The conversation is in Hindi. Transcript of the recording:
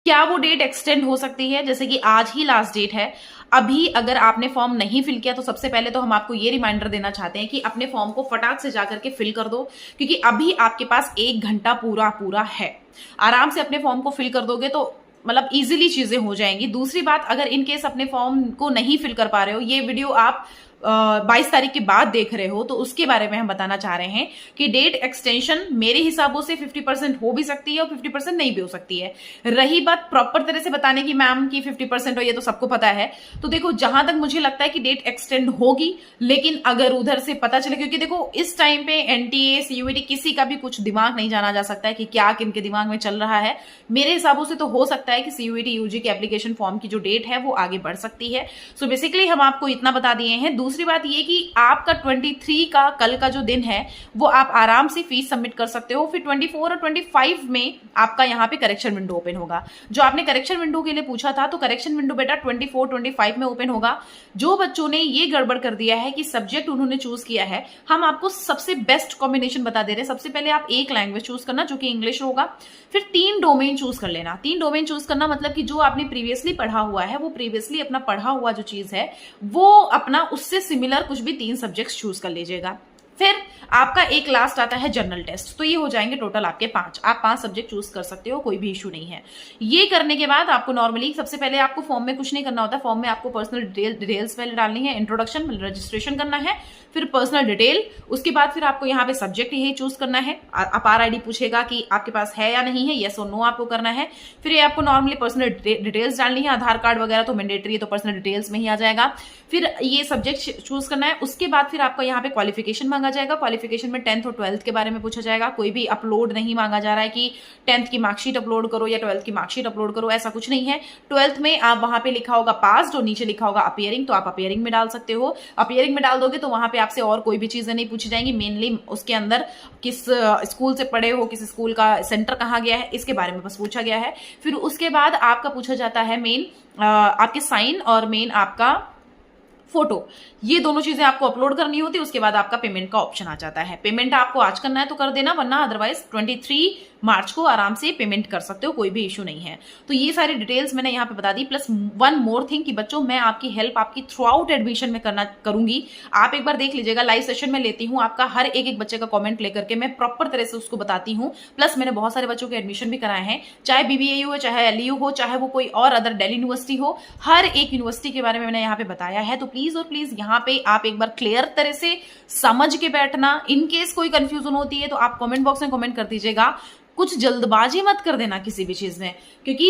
क्या वो डेट एक्सटेंड हो सकती है? जैसे कि आज ही लास्ट डेट है। अभी अगर आपने फॉर्म नहीं फिल किया तो सबसे पहले तो हम आपको ये रिमाइंडर देना चाहते हैं कि अपने फॉर्म को फटाक से जाकर के फिल कर दो, क्योंकि अभी आपके पास 1 घंटा पूरा पूरा है। आराम से अपने फॉर्म को फिल कर दोगे तो मतलब इजीली चीजें हो जाएंगी। दूसरी बात, अगर इन केस अपने फॉर्म को नहीं फिल कर पा रहे हो, ये वीडियो आप 22 तारीख के बाद देख रहे हो, तो उसके बारे में हम बताना चाह रहे हैं कि डेट एक्सटेंशन मेरे हिसाबों से 50% हो भी सकती है और 50% नहीं भी हो सकती है। रही बात प्रॉपर तरह से बताने की मैम की 50% हो, ये तो सबको पता है। तो देखो, जहां तक मुझे लगता है कि डेट एक्सटेंड होगी, लेकिन अगर उधर से पता चले, क्योंकि देखो इस टाइम पे एनटीए सीयूईटी किसी का भी कुछ दिमाग नहीं जाना जा सकता है कि क्या किनके दिमाग में चल रहा है। मेरे हिसाबों से तो हो सकता है कि सीयूईटी यूजी के एप्लीकेशन फॉर्म की जो डेट है वो आगे बढ़ सकती है। सो बेसिकली हम आपको इतना बता दिए हैं। दूसरी बात ये कि आपका 23 का कल का जो दिन है वो आप आराम से फीस सबमिट कर सकते हो। फिर 24 और 25 में आपका यहाँ पे करेक्शन विंडो ओपन होगा। जो आपने करेक्शन विंडो के लिए पूछा था, तो करेक्शन विंडो बेटा 24, 25 में ओपन होगा। जो बच्चों ने ये गड़बड़ कर दिया है कि सब्जेक्ट उन्होंने चूज किया है, हम आपको सबसे बेस्ट कॉम्बिनेशन बता दे रहे हैं। सबसे पहले आप एक लैंग्वेज चूज करना जो कि इंग्लिश होगा, फिर 3 डोमेन चूज कर लेना। 3 डोमेन चूज करना मतलब कि जो आपने प्रीवियसली पढ़ा हुआ है, वो प्रीवियसली अपना पढ़ा हुआ जो चीज है वो अपना उससे सिमिलर कुछ भी 3 सब्जेक्ट्स चूज कर लीजिएगा। फिर आपका एक लास्ट आता है जनरल टेस्ट, तो ये हो जाएंगे टोटल आपके 5। आप 5 सब्जेक्ट चूज कर सकते हो, कोई भी इशू नहीं है। ये करने के बाद आपको नॉर्मली सबसे पहले आपको फॉर्म में कुछ नहीं करना होता। फॉर्म में आपको पर्सनल डिटेल्स पहले डालनी है, इंट्रोडक्शन रजिस्ट्रेशन करना है, फिर पर्सनल डिटेल, उसके बाद फिर आपको यहाँ पे सब्जेक्ट यही चूज करना है। अपार आईडी पूछेगा कि आपके पास है या नहीं है, येस और नो आपको करना है। फिर ये आपको नॉर्मली पर्सनल डिटेल्स डालनी है, आधार कार्ड वगैरह तो मैंडेटरी है, तो पर्सनल डिटेल्स में ही आ जाएगा। फिर ये सब्जेक्ट चूज करना है। उसके बाद फिर आपको यहाँ पे क्वालिफिकेशन मांगा जाएगा। क्वालिफिकेशन में 10th और 12th के बारे में पूछा जाएगा। कोई भी अपलोड नहीं मांगा जा रहा है कि 10th की मार्कशीट अपलोड करो या 12th की मार्कशीट अपलोड करो, ऐसा कुछ नहीं है। 12th में आप वहां पे लिखा होगा पास्ड और नीचे लिखा होगा अपीयरिंग, तो आप अपीयरिंग में डाल सकते हो। अपीयरिंग में डाल दोगे तो वहां पे आपसे और कोई भी चीजें नहीं पूछी जाएंगी। मेनली उसके अंदर किस स्कूल से पढ़े हो, किस स्कूल का सेंटर कहाँ गया है, इसके बारे में बस पूछा गया है। फिर उसके बाद आपका पूछा जाता है मेन आपके साइन और मेन आपका फोटो, ये दोनों चीजें आपको अपलोड करनी होती है। उसके बाद आपका पेमेंट का ऑप्शन आ जाता है। पेमेंट आपको आज करना है तो कर देना, वरना अदरवाइज 23 मार्च को आराम से पेमेंट कर सकते हो, कोई भी इशू नहीं है। तो ये सारी डिटेल्स मैंने यहाँ पे बता दी। प्लस वन मोर थिंग कि बच्चों, मैं आपकी हेल्प आपकी थ्रू आउट एडमिशन में करूंगी। आप एक बार देख लीजिएगा, लाइव सेशन में लेती हूँ आपका हर एक बच्चे का कॉमेंट लेकर के मैं प्रॉपर तरह से उसको बताती हूँ। प्लस मैंने बहुत सारे बच्चों के एडमिशन भी कराए हैं, चाहे बीबीएयू हो, चाहे एलयू हो, चाहे वो कोई और अदर दिल्ली यूनिवर्सिटी हो, हर एक यूनिवर्सिटी के बारे में मैंने यहाँ पे बताया है। तो प्लीज और प्लीज यहाँ पे आप एक बार क्लियर तरह से समझ के बैठना। इन केस कोई कंफ्यूजन होती है तो आप कमेंट बॉक्स में कमेंट कर दीजिएगा। कुछ जल्दबाजी मत कर देना किसी भी चीज में, क्योंकि